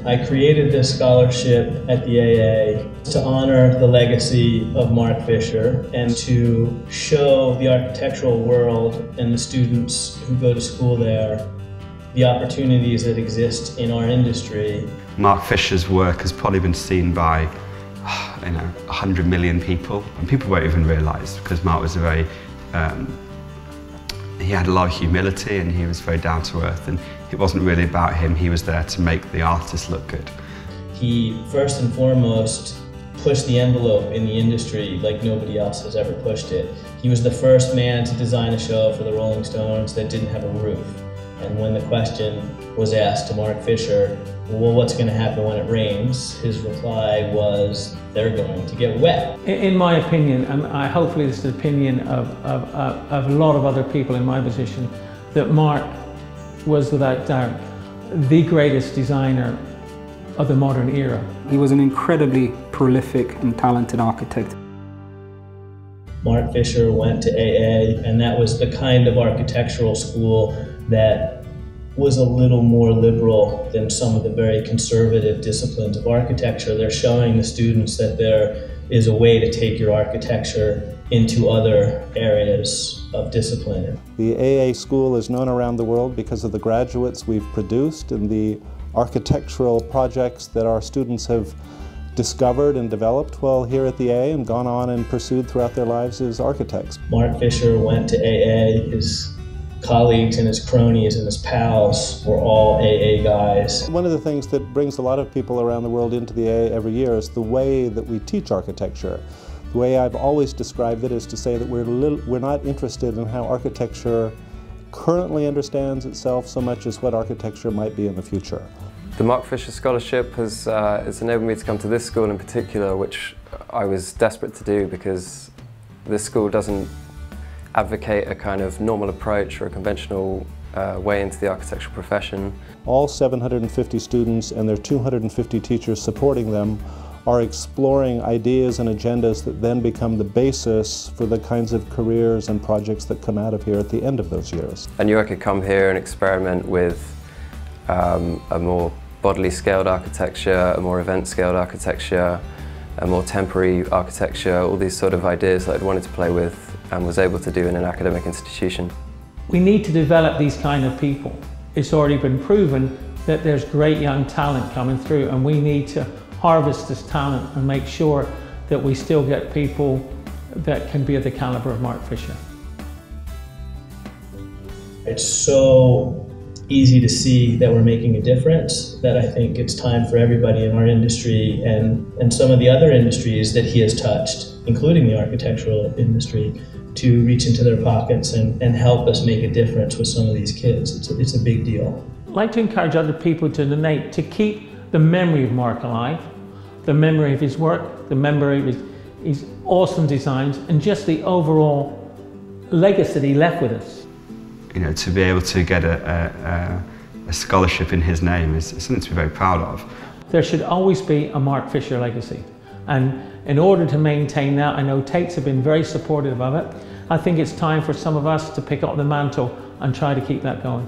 I created this scholarship at the AA to honor the legacy of Mark Fisher and to show the architectural world and the students who go to school there the opportunities that exist in our industry. Mark Fisher's work has probably been seen by 100 million people, and people won't even realise, because Mark was a very he had a lot of humility and he was very down to earth, and it wasn't really about him. He was there to make the artist look good. He first and foremost pushed the envelope in the industry like nobody else has ever pushed it. He was the first man to design a show for the Rolling Stones that didn't have a roof. And when the question was asked to Mark Fisher, well, what's going to happen when it rains? His reply was, they're going to get wet. In my opinion, and hopefully this is the opinion of a lot of other people in my position, that Mark was without doubt the greatest designer of the modern era. He was an incredibly prolific and talented architect. Mark Fisher went to AA, and that was the kind of architectural school that was a little more liberal than some of the very conservative disciplines of architecture. They're showing the students that there is a way to take your architecture into other areas of discipline. The AA school is known around the world because of the graduates we've produced and the architectural projects that our students have discovered and developed while here at the AA and gone on and pursued throughout their lives as architects. Mark Fisher went to AA. His colleagues and his cronies and his pals were all AA guys. One of the things that brings a lot of people around the world into the AA every year is the way that we teach architecture. The way I've always described it is to say that we're not interested in how architecture currently understands itself so much as what architecture might be in the future. The Mark Fisher Scholarship has enabled me to come to this school in particular, which I was desperate to do because this school doesn't advocate a kind of normal approach or a conventional way into the architectural profession. All 750 students and their 250 teachers supporting them are exploring ideas and agendas that then become the basis for the kinds of careers and projects that come out of here at the end of those years. I knew I could come here and experiment with a more bodily scaled architecture, a more event scaled architecture, a more temporary architecture, all these sort of ideas that I'd wanted to play with and was able to do in an academic institution. We need to develop these kind of people. It's already been proven that there's great young talent coming through, and we need to harvest this talent and make sure that we still get people that can be of the caliber of Mark Fisher. It's so easy to see that we're making a difference that I think it's time for everybody in our industry and some of the other industries that he has touched, including the architectural industry, to reach into their pockets and help us make a difference with some of these kids. It's a big deal. I'd like to encourage other people to donate, to keep the memory of Mark alive, the memory of his work, the memory of his awesome designs, and just the overall legacy that he left with us. You know, to be able to get a scholarship in his name is something to be very proud of. There should always be a Mark Fisher legacy, and in order to maintain that, I know TAITs have been very supportive of it. I think it's time for some of us to pick up the mantle and try to keep that going.